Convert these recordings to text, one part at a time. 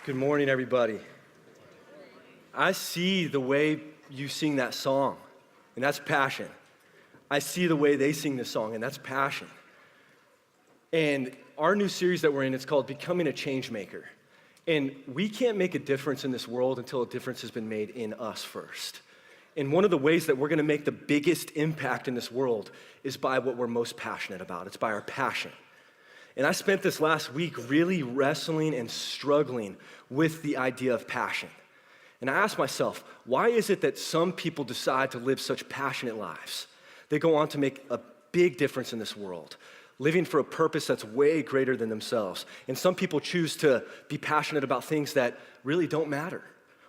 Good morning, everybody. I see the way you sing that song, and that's passion. I see the way they sing this song, and that's passion. And our new series that we're in, it's called Becoming a Change Maker. And we can't make a difference in this world until a difference has been made in us first. And one of the ways that we're gonna make the biggest impact in this world is by what we're most passionate about. It's by our passion. And I spent this last week really wrestling and struggling with the idea of passion. And I asked myself, why is it that some people decide to live such passionate lives? They go on to make a big difference in this world, living for a purpose that's way greater than themselves. And some people choose to be passionate about things that really don't matter.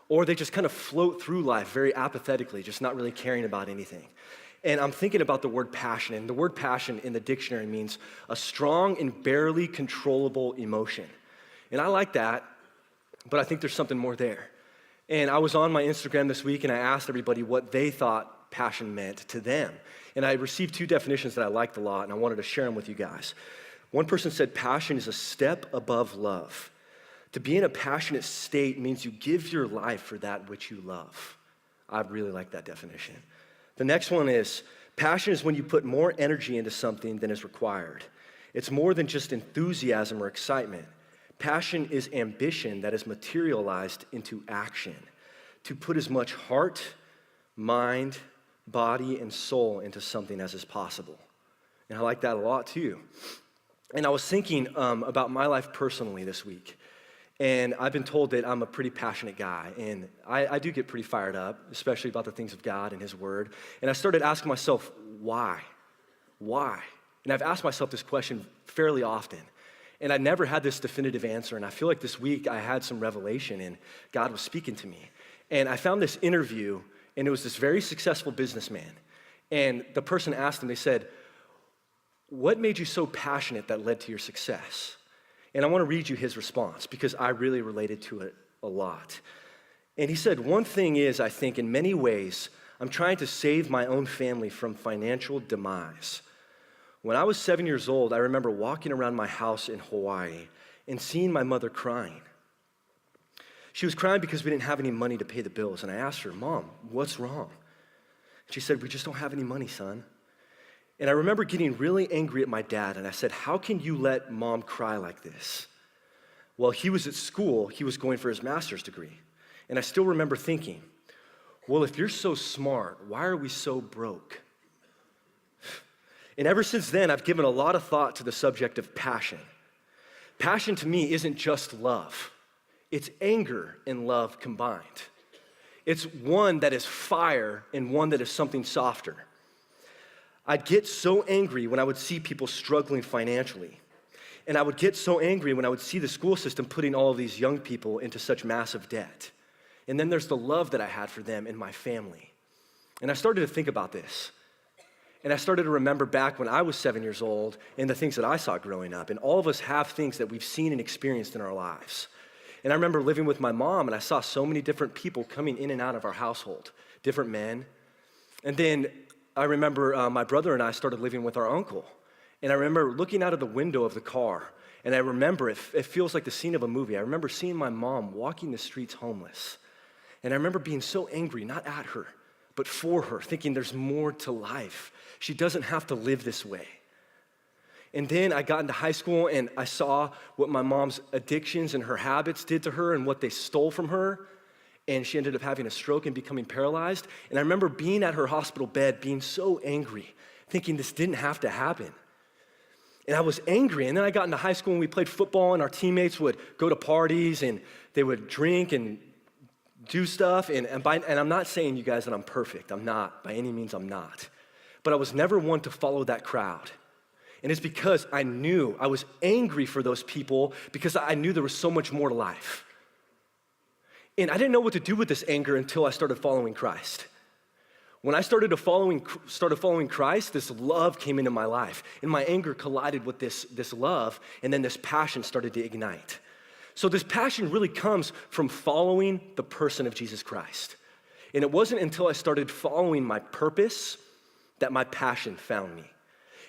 Or they just kind of float through life very apathetically, just not really caring about anything. And I'm thinking about the word passion, and the word passion in the dictionary means a strong and barely controllable emotion. And I like that, but I think there's something more there. And I was on my Instagram this week, and I asked everybody what they thought passion meant to them. And I received two definitions that I liked a lot, and I wanted to share them with you guys. One person said passion is a step above love. To be in a passionate state means you give your life for that which you love. I really like that definition. The next one is, passion is when you put more energy into something than is required. It's more than just enthusiasm or excitement. Passion is ambition that is materialized into action, to put as much heart, mind, body, and soul into something as is possible. And I like that a lot too. And I was thinking about my life personally this week. And I've been told that I'm a pretty passionate guy, and I do get pretty fired up, especially about the things of God and His Word. And I started asking myself, why? Why? And I've asked myself this question fairly often, and I never had this definitive answer, and I feel like this week I had some revelation, and God was speaking to me. And I found this interview, and it was this very successful businessman, and the person asked him, they said, what made you so passionate that led to your success? And I want to read you his response because I really related to it a lot. And he said, one thing is, I think in many ways, I'm trying to save my own family from financial demise. When I was 7 years old, I remember walking around my house in Hawaii and seeing my mother crying. She was crying because we didn't have any money to pay the bills. And I asked her, Mom, what's wrong? She said, we just don't have any money, son. And I remember getting really angry at my dad, and I said, how can you let Mom cry like this? Well, he was at school, he was going for his master's degree. And I still remember thinking, well, if you're so smart, why are we so broke? And ever since then, I've given a lot of thought to the subject of passion. Passion to me isn't just love. It's anger and love combined. It's one that is fire and one that is something softer. I'd get so angry when I would see people struggling financially. And I would get so angry when I would see the school system putting all of these young people into such massive debt. And then there's the love that I had for them and my family. And I started to think about this. And I started to remember back when I was 7 years old and the things that I saw growing up. And all of us have things that we've seen and experienced in our lives. And I remember living with my mom, and I saw so many different people coming in and out of our household, different men. And then I remember my brother and I started living with our uncle. And I remember looking out of the window of the car, and I remember it feels like the scene of a movie. I remember seeing my mom walking the streets homeless. And I remember being so angry, not at her, but for her, thinking there's more to life. She doesn't have to live this way. And then I got into high school, and I saw what my mom's addictions and her habits did to her and what they stole from her. And she ended up having a stroke and becoming paralyzed. And I remember being at her hospital bed, being so angry, thinking this didn't have to happen. And I was angry. And then I got into high school and we played football, and our teammates would go to parties and they would drink and do stuff. And I'm not saying, you guys, that I'm perfect. I'm not. By any means, I'm not. But I was never one to follow that crowd. And it's because I knew I was angry for those people because I knew there was so much more to life. And I didn't know what to do with this anger until I started following Christ. When I started following Christ, this love came into my life, and my anger collided with this love, and then this passion started to ignite. So this passion really comes from following the person of Jesus Christ. And it wasn't until I started following my purpose that my passion found me.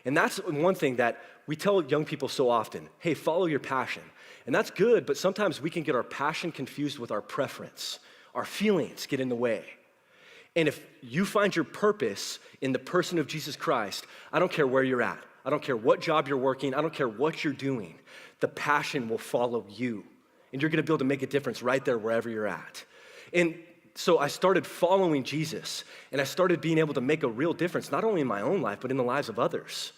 And that's one thing that we tell young people so often, hey, follow your passion. And that's good, but sometimes we can get our passion confused with our preference. Our feelings get in the way. And if you find your purpose in the person of Jesus Christ, I don't care where you're at. I don't care what job you're working. I don't care what you're doing. The passion will follow you. And you're gonna be able to make a difference right there wherever you're at. And so I started following Jesus, and I started being able to make a real difference, not only in my own life, but in the lives of others.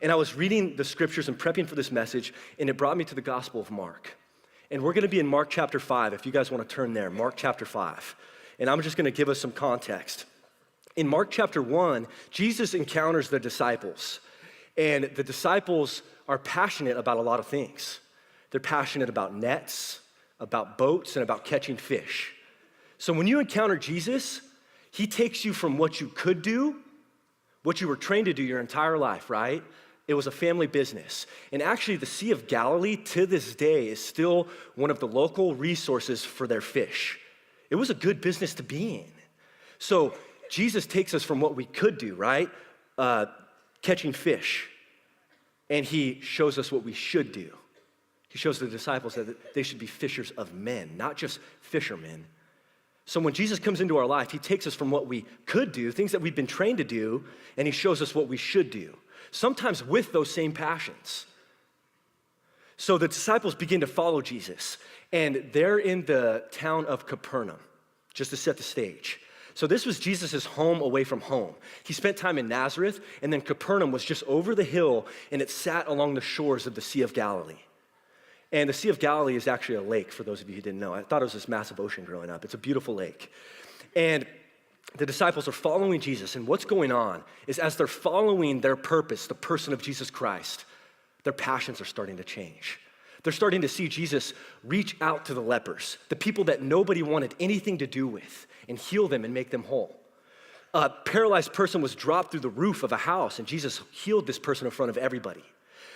And I was reading the scriptures and prepping for this message, and it brought me to the Gospel of Mark. And we're gonna be in Mark chapter 5, if you guys wanna turn there, Mark chapter 5. And I'm just gonna give us some context. In Mark chapter 1, Jesus encounters the disciples, and the disciples are passionate about a lot of things. They're passionate about nets, about boats, and about catching fish. So when you encounter Jesus, he takes you from what you could do, what you were trained to do your entire life, right? It was a family business. And actually, the Sea of Galilee to this day is still one of the local resources for their fish. It was a good business to be in. So Jesus takes us from what we could do, right? Catching fish. And he shows us what we should do. He shows the disciples that they should be fishers of men, not just fishermen. So when Jesus comes into our life, he takes us from what we could do, things that we've been trained to do, and he shows us what we should do, sometimes with those same passions. So the disciples begin to follow Jesus, and they're in the town of Capernaum, just to set the stage. So this was Jesus' home away from home. He spent time in Nazareth, and then Capernaum was just over the hill, and it sat along the shores of the Sea of Galilee. And the Sea of Galilee is actually a lake, for those of you who didn't know. I thought it was this massive ocean growing up. It's a beautiful lake. And the disciples are following Jesus, and what's going on is as they're following their purpose, the person of Jesus Christ, their passions are starting to change. They're starting to see Jesus reach out to the lepers, the people that nobody wanted anything to do with, and heal them and make them whole. A paralyzed person was dropped through the roof of a house, and Jesus healed this person in front of everybody.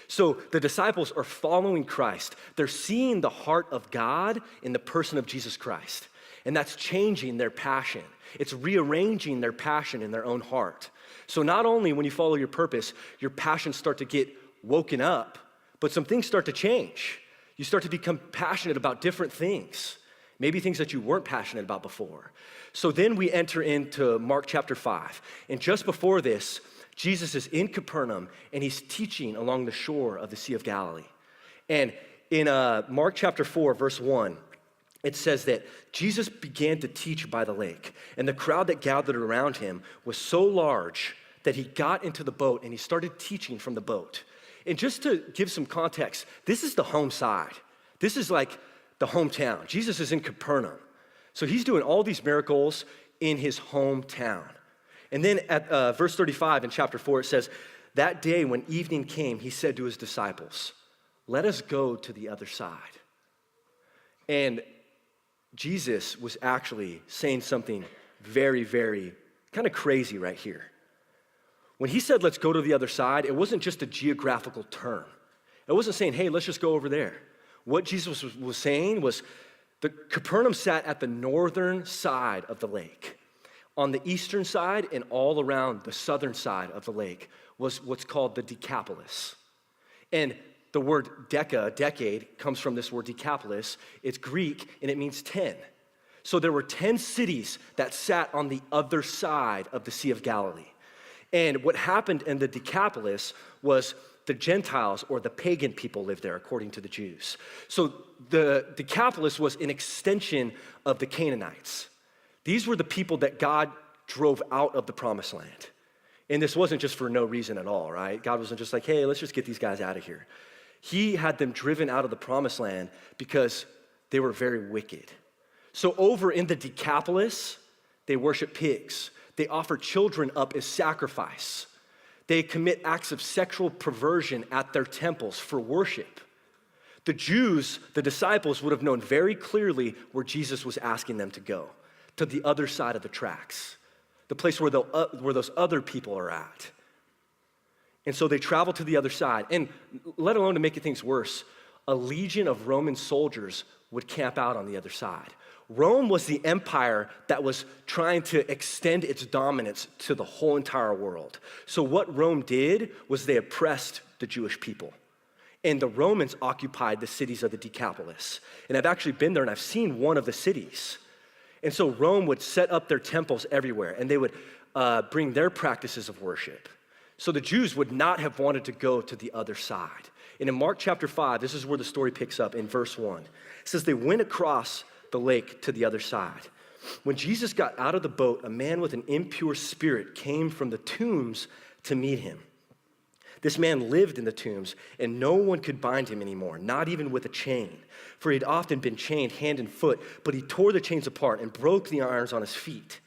So the disciples are following Christ. They're seeing the heart of God in the person of Jesus Christ. And that's changing their passion. It's rearranging their passion in their own heart. So not only when you follow your purpose, your passions start to get woken up, but some things start to change. You start to become passionate about different things, maybe things that you weren't passionate about before. So then we enter into Mark chapter 5. And just before this, Jesus is in Capernaum, and he's teaching along the shore of the Sea of Galilee. And in Mark chapter 4, verse 1, it says that Jesus began to teach by the lake, and the crowd that gathered around him was so large that he got into the boat, and he started teaching from the boat. And just to give some context, this is the home side. This is like the hometown. Jesus is in Capernaum. So he's doing all these miracles in his hometown. And then at verse 35 in chapter 4, it says, that day when evening came, he said to his disciples, let us go to the other side. And Jesus was actually saying something very, very kind of crazy right here. When he said, let's go to the other side, it wasn't just a geographical term. It wasn't saying, hey, let's just go over there. What Jesus was saying was, the Capernaum sat at the northern side of the lake. On the eastern side and all around the southern side of the lake was what's called the Decapolis. And the word decade, comes from this word Decapolis. It's Greek, and it means 10. So there were 10 cities that sat on the other side of the Sea of Galilee. And what happened in the Decapolis was the Gentiles or the pagan people lived there, according to the Jews. So the Decapolis was an extension of the Canaanites. These were the people that God drove out of the promised land. And this wasn't just for no reason at all, right? God wasn't just like, hey, let's just get these guys out of here. He had them driven out of the promised land because they were very wicked. So over in the Decapolis, they worship pigs. They offer children up as sacrifice. They commit acts of sexual perversion at their temples for worship. The Jews, the disciples, would have known very clearly where Jesus was asking them to go. To the other side of the tracks, the place where those other people are at. And so they travel to the other side. And let alone to make things worse, a legion of Roman soldiers would camp out on the other side. Rome was the empire that was trying to extend its dominance to the whole entire world. So what Rome did was they oppressed the Jewish people. And the Romans occupied the cities of the Decapolis. And I've actually been there and I've seen one of the cities. And so Rome would set up their temples everywhere and they would bring their practices of worship. So the Jews would not have wanted to go to the other side. And in Mark chapter 5, this is where the story picks up in verse 1. It says they went across the lake to the other side. When Jesus got out of the boat, a man with an impure spirit came from the tombs to meet him. This man lived in the tombs, and no one could bind him anymore, not even with a chain, for he'd often been chained hand and foot, but he tore the chains apart and broke the irons on his feet.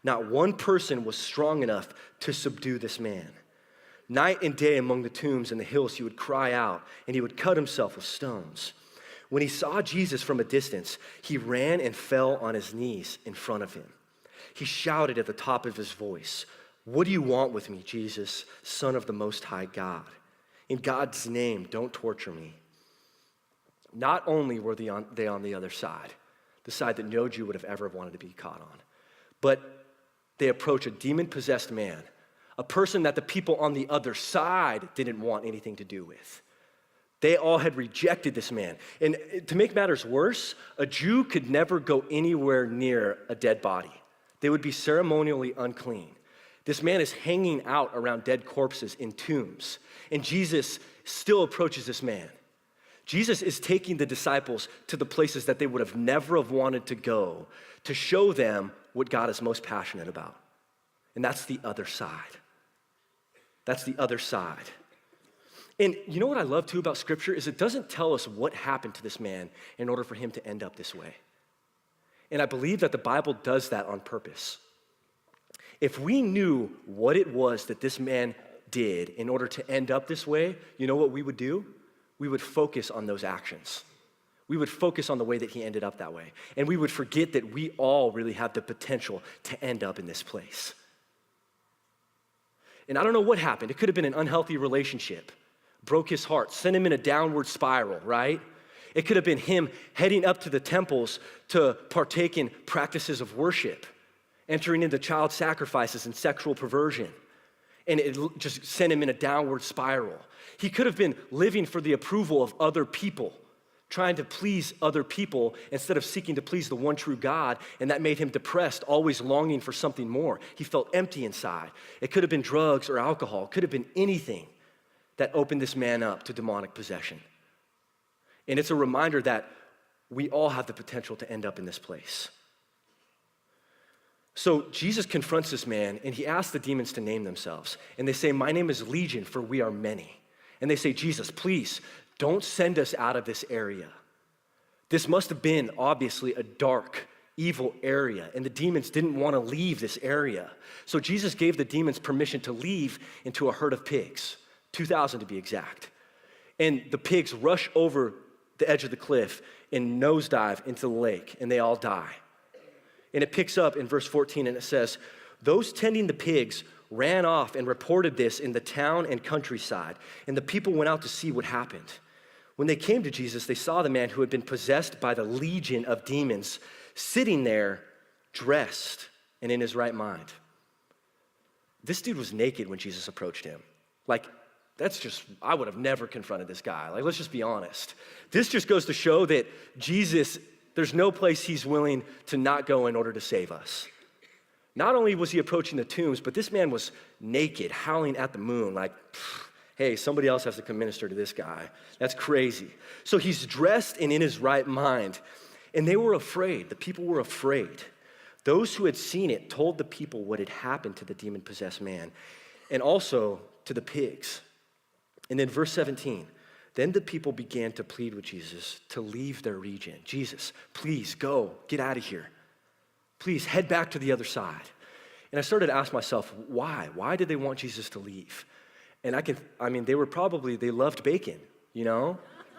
Not one person was strong enough to subdue this man. Night and day among the tombs and the hills, he would cry out, and he would cut himself with stones. When he saw Jesus from a distance, he ran and fell on his knees in front of him. He shouted at the top of his voice, "What do you want with me, Jesus, Son of the Most High God? In God's name, don't torture me." Not only were they on the other side, the side that no Jew would have ever wanted to be caught on, but they approach a demon-possessed man, a person that the people on the other side didn't want anything to do with. They all had rejected this man. And to make matters worse, a Jew could never go anywhere near a dead body. They would be ceremonially unclean. This man is hanging out around dead corpses in tombs, and Jesus still approaches this man. Jesus is taking the disciples to the places that they would have never have wanted to go to show them what God is most passionate about. And that's the other side. That's the other side. And you know what I love too about Scripture is it doesn't tell us what happened to this man in order for him to end up this way. And I believe that the Bible does that on purpose. If we knew what it was that this man did in order to end up this way, you know what we would do? We would focus on those actions. We would focus on the way that he ended up that way. And we would forget that we all really have the potential to end up in this place. And I don't know what happened. It could have been an unhealthy relationship. Broke his heart, sent him in a downward spiral, right? It could have been him heading up to the temples to partake in practices of worship, entering into child sacrifices and sexual perversion. And it just sent him in a downward spiral. He could have been living for the approval of other people, trying to please other people instead of seeking to please the one true God, and that made him depressed, always longing for something more. He felt empty inside. It could have been drugs or alcohol. It could have been anything that opened this man up to demonic possession. And it's a reminder that we all have the potential to end up in this place. So Jesus confronts this man, and he asks the demons to name themselves. And they say, "My name is Legion, for we are many." And they say, "Jesus, please, don't send us out of this area." This must have been, obviously, a dark, evil area, and the demons didn't want to leave this area. So Jesus gave the demons permission to leave into a herd of pigs, 2,000 to be exact. And the pigs rush over the edge of the cliff and nosedive into the lake, and they all die. And it picks up in verse 14, and it says, "Those tending the pigs ran off and reported this in the town and countryside, and the people went out to see what happened. When they came to Jesus, they saw the man who had been possessed by the legion of demons sitting there, dressed and in his right mind." This dude was naked when Jesus approached him. I would have never confronted this guy. Let's just be honest. This just goes to show that Jesus, there's no place he's willing to not go in order to save us. Not only was he approaching the tombs, but this man was naked, howling at the moon, hey, somebody else has to come minister to this guy. That's crazy. So he's dressed and in his right mind. And they were afraid. The people were afraid. Those who had seen it told the people what had happened to the demon-possessed man and also to the pigs. And then verse 17, then the people began to plead with Jesus to leave their region. "Jesus, please go, get out of here. Please head back to the other side." And I started to ask myself, why? Why did they want Jesus to leave? And they loved bacon,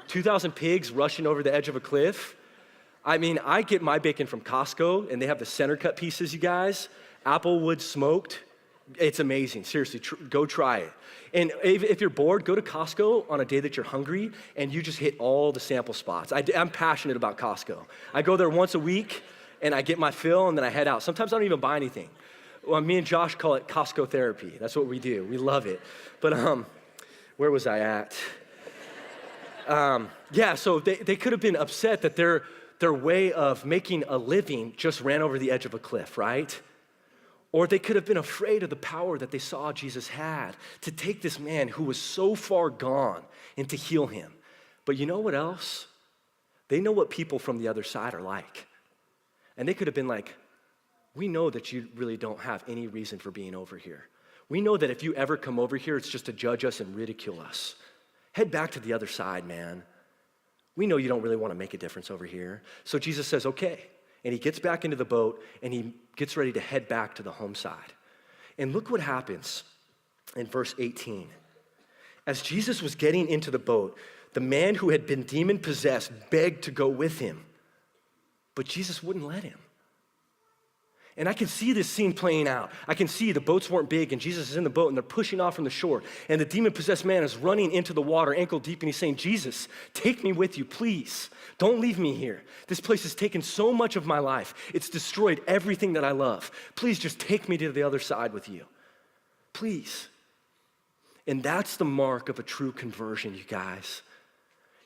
2,000 pigs rushing over the edge of a cliff. I get my bacon from Costco, and they have the center cut pieces, you guys. Applewood smoked. It's amazing. Seriously, go try it. And if you're bored, go to Costco on a day that you're hungry, and you just hit all the sample spots. I'm passionate about Costco. I go there once a week, and I get my fill, and then I head out. Sometimes I don't even buy anything. Well, me and Josh call it Costco therapy. That's what we do. We love it. But where was I at? So they could have been upset that their way of making a living just ran over the edge of a cliff, right? Or they could have been afraid of the power that they saw Jesus had to take this man who was so far gone and to heal him. But you know what else? They know what people from the other side are like. And they could have been like, we know that you really don't have any reason for being over here. We know that if you ever come over here, it's just to judge us and ridicule us. Head back to the other side, man. We know you don't really want to make a difference over here. So Jesus says, okay. And he gets back into the boat and he gets ready to head back to the home side. And look what happens in verse 18. As Jesus was getting into the boat, the man who had been demon-possessed begged to go with him, but Jesus wouldn't let him. And I can see this scene playing out. I can see the boats weren't big and Jesus is in the boat and they're pushing off from the shore. And the demon-possessed man is running into the water ankle deep and he's saying, Jesus, take me with you, please. Don't leave me here. This place has taken so much of my life. It's destroyed everything that I love. Please just take me to the other side with you. Please. And that's the mark of a true conversion, you guys.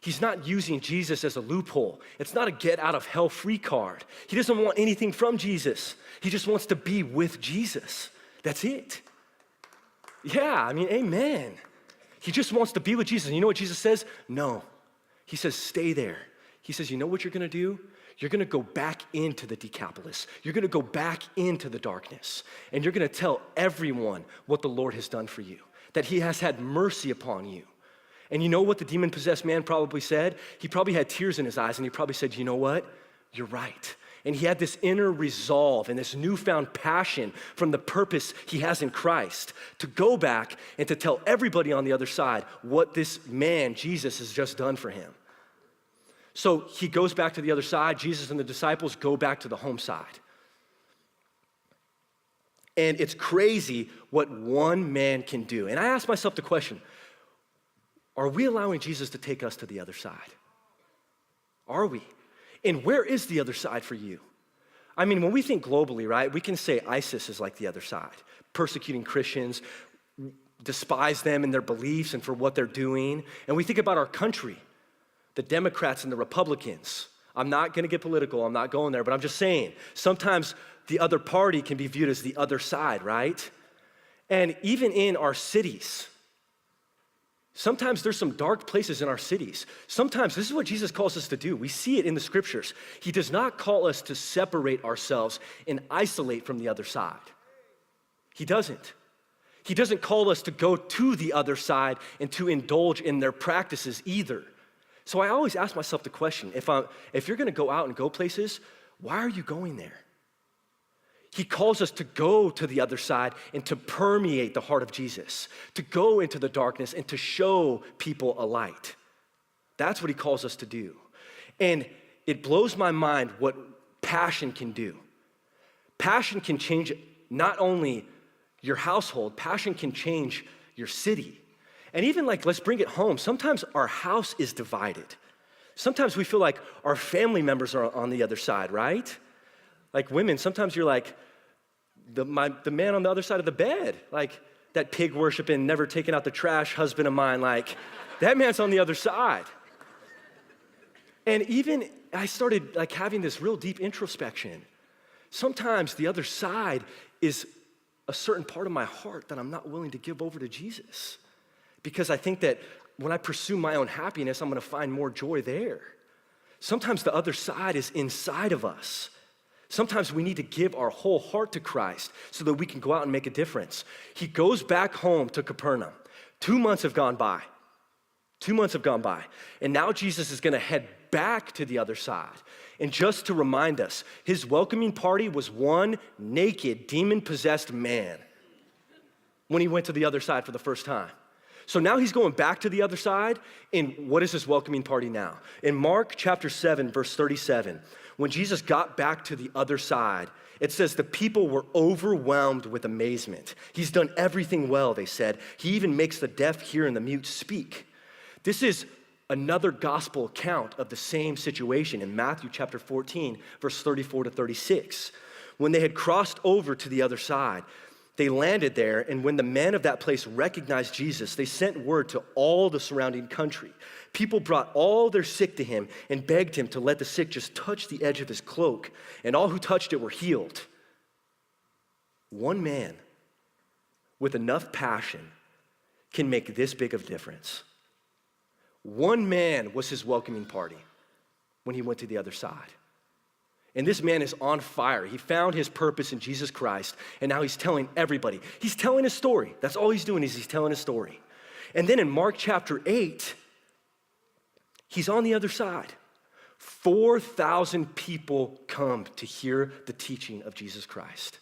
He's not using Jesus as a loophole. It's not a get out of hell free card. He doesn't want anything from Jesus. He just wants to be with Jesus. That's it. Yeah, I mean, amen. He just wants to be with Jesus. And you know what Jesus says? No. He says, stay there. He says, you know what you're gonna do? You're gonna go back into the Decapolis. You're gonna go back into the darkness. And you're gonna tell everyone what the Lord has done for you, that he has had mercy upon you. And you know what the demon-possessed man probably said? He probably had tears in his eyes and he probably said, you know what? You're right. And he had this inner resolve and this newfound passion from the purpose he has in Christ to go back and to tell everybody on the other side what this man, Jesus, has just done for him. So he goes back to the other side. Jesus and the disciples go back to the home side. And it's crazy what one man can do. And I ask myself the question, are we allowing Jesus to take us to the other side? Are we? And where is the other side for you? I mean, when we think globally, right, we can say ISIS is like the other side, persecuting Christians, despise them and their beliefs and for what they're doing. And we think about our country, the Democrats and the Republicans. I'm not gonna get political, I'm not going there, but I'm just saying, sometimes the other party can be viewed as the other side, right? And even in our cities, sometimes there's some dark places in our cities. Sometimes this is what Jesus calls us to do. We see it in the scriptures. He does not call us to separate ourselves and isolate from the other side. He doesn't. He doesn't call us to go to the other side and to indulge in their practices either. So I always ask myself the question, if you're gonna go out and go places, why are you going there? He calls us to go to the other side and to permeate the heart of Jesus, to go into the darkness and to show people a light. That's what he calls us to do. And it blows my mind what passion can do. Passion can change not only your household, passion can change your city. And even let's bring it home. Sometimes our house is divided. Sometimes we feel like our family members are on the other side, right? Like women, sometimes you're like, the man on the other side of the bed, like that pig worshiping, never taking out the trash husband of mine, like that man's on the other side. And even I started having this real deep introspection. Sometimes the other side is a certain part of my heart that I'm not willing to give over to Jesus. Because I think that when I pursue my own happiness, I'm gonna find more joy there. Sometimes the other side is inside of us. Sometimes we need to give our whole heart to Christ so that we can go out and make a difference. He goes back home to Capernaum. 2 months have gone by. 2 months have gone by. And now Jesus is gonna head back to the other side. And just to remind us, his welcoming party was one naked, demon-possessed man when he went to the other side for the first time. So now he's going back to the other side, and what is his welcoming party now? In Mark chapter 7, verse 37, when Jesus got back to the other side, it says the people were overwhelmed with amazement. He's done everything well, they said. He even makes the deaf hear and the mute speak. This is another gospel account of the same situation in Matthew chapter 14, verse 34 to 36. When they had crossed over to the other side, they landed there, and when the men of that place recognized Jesus, they sent word to all the surrounding country. People brought all their sick to him and begged him to let the sick just touch the edge of his cloak, and all who touched it were healed. One man with enough passion can make this big of a difference. One man was his welcoming party when he went to the other side. And this man is on fire. He found his purpose in Jesus Christ, and now he's telling everybody. He's telling his story. That's all he's doing is he's telling his story. And then in Mark chapter 8, he's on the other side. 4,000 people come to hear the teaching of Jesus Christ.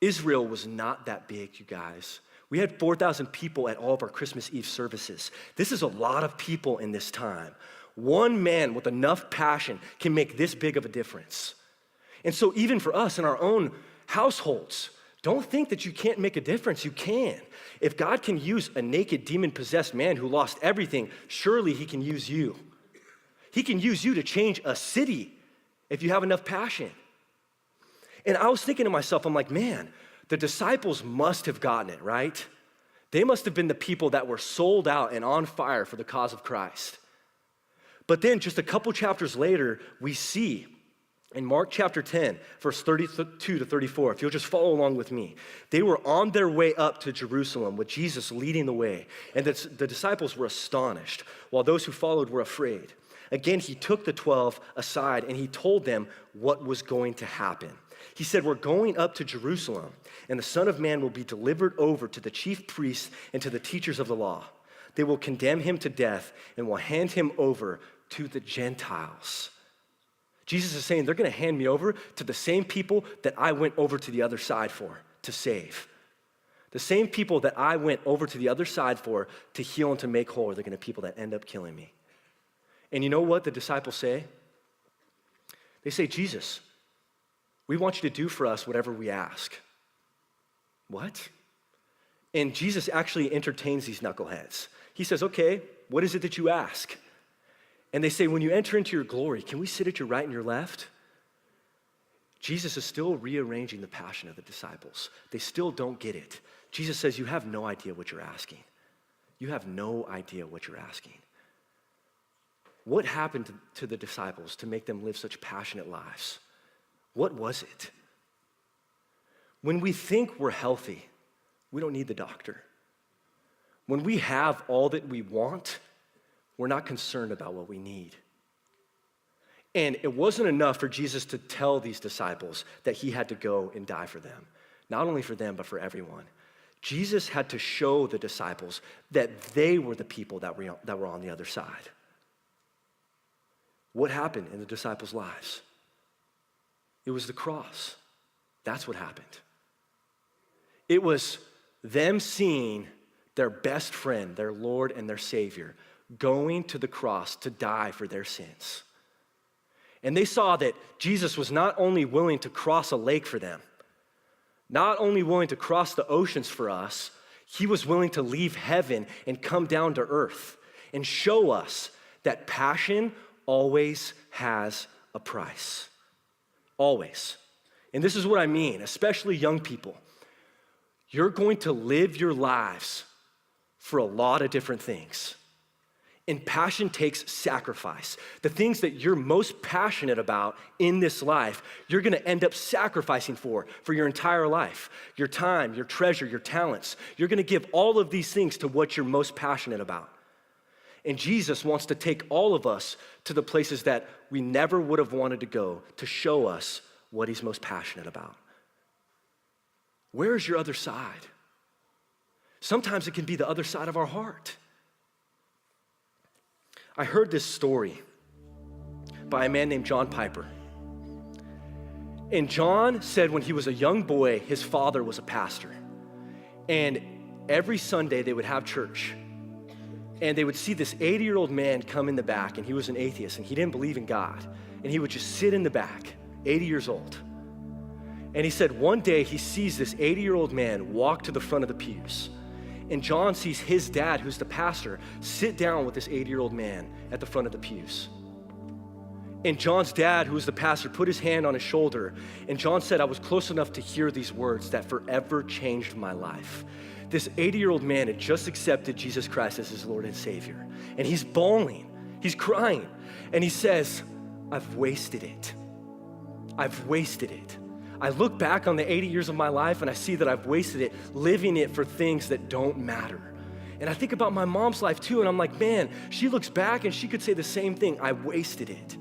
Israel was not that big, you guys. We had 4,000 people at all of our Christmas Eve services. This is a lot of people in this time. One man with enough passion can make this big of a difference. And so even for us in our own households, don't think that you can't make a difference. You can. If God can use a naked, demon-possessed man who lost everything, surely he can use you. He can use you to change a city if you have enough passion. And I was thinking to myself, I'm like, man, the disciples must have gotten it, right? They must have been the people that were sold out and on fire for the cause of Christ. But then just a couple chapters later, we see in Mark chapter 10, verse 32 to 34, if you'll just follow along with me, they were on their way up to Jerusalem with Jesus leading the way, and the disciples were astonished, while those who followed were afraid. Again, he took the 12 aside, and he told them what was going to happen. He said, we're going up to Jerusalem, and the Son of Man will be delivered over to the chief priests and to the teachers of the law. They will condemn him to death and will hand him over to the Gentiles. Jesus is saying they're going to hand me over to the same people that I went over to the other side for, to save. The same people that I went over to the other side for, to heal and to make whole, are the kind of people that end up killing me. And you know what the disciples say? They say, Jesus, we want you to do for us whatever we ask. What? And Jesus actually entertains these knuckleheads. He says, okay, what is it that you ask? And they say, when you enter into your glory, can we sit at your right and your left? Jesus is still rearranging the passion of the disciples. They still don't get it. Jesus says, you have no idea what you're asking. You have no idea what you're asking. What happened to the disciples to make them live such passionate lives? What was it? When we think we're healthy, we don't need the doctor. When we have all that we want, we're not concerned about what we need. And it wasn't enough for Jesus to tell these disciples that he had to go and die for them. Not only for them, but for everyone. Jesus had to show the disciples that they were the people that were on the other side. What happened in the disciples' lives? It was the cross. That's what happened. It was them seeing their best friend, their Lord and their Savior, going to the cross to die for their sins. And they saw that Jesus was not only willing to cross a lake for them, not only willing to cross the oceans for us, he was willing to leave heaven and come down to earth and show us that passion always has a price. Always. And this is what I mean, especially young people. You're going to live your lives for a lot of different things. And passion takes sacrifice. The things that you're most passionate about in this life, you're gonna end up sacrificing for your entire life. Your time, your treasure, your talents. You're gonna give all of these things to what you're most passionate about. And Jesus wants to take all of us to the places that we never would have wanted to go to show us what he's most passionate about. Where's your other side? Sometimes it can be the other side of our heart. I heard this story by a man named John Piper. And John said when he was a young boy, his father was a pastor. And every Sunday they would have church. And they would see this 80-year-old man come in the back, and he was an atheist, and he didn't believe in God. And he would just sit in the back, 80 years old. And he said one day he sees this 80-year-old man walk to the front of the pews. And John sees his dad, who's the pastor, sit down with this 80-year-old man at the front of the pews. And John's dad, who was the pastor, put his hand on his shoulder. And John said, I was close enough to hear these words that forever changed my life. This 80-year-old man had just accepted Jesus Christ as his Lord and Savior. And he's bawling, he's crying. And he says, I've wasted it. I've wasted it. I look back on the 80 years of my life and I see that I've wasted it living it for things that don't matter. And I think about my mom's life too, and I'm like, man, she looks back and she could say the same thing. I wasted it.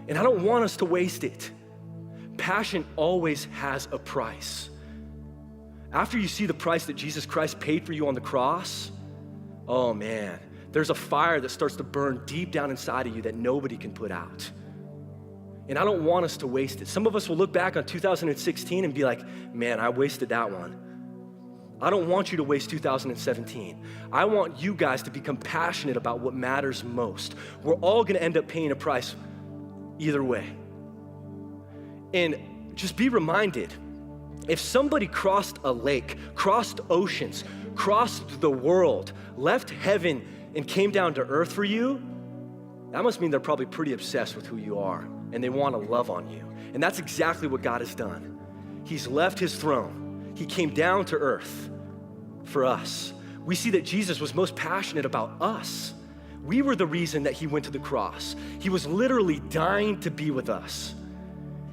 And I don't want us to waste it. Passion always has a price. After you see the price that Jesus Christ paid for you on the cross, oh man, there's a fire that starts to burn deep down inside of you that nobody can put out. And I don't want us to waste it. Some of us will look back on 2016 and be like, man, I wasted that one. I don't want you to waste 2017. I want you guys to become passionate about what matters most. We're all gonna end up paying a price either way. And just be reminded, if somebody crossed a lake, crossed oceans, crossed the world, left heaven and came down to earth for you, that must mean they're probably pretty obsessed with who you are and they want to love on you. And that's exactly what God has done. He's left his throne. He came down to earth for us. We see that Jesus was most passionate about us. We were the reason that he went to the cross. He was literally dying to be with us.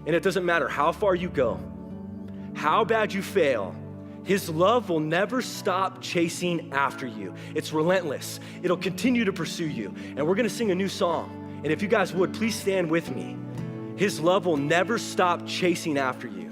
And it doesn't matter how far you go, how bad you fail, his love will never stop chasing after you. It's relentless. It'll continue to pursue you. And we're gonna sing a new song. And if you guys would, please stand with me. His love will never stop chasing after you.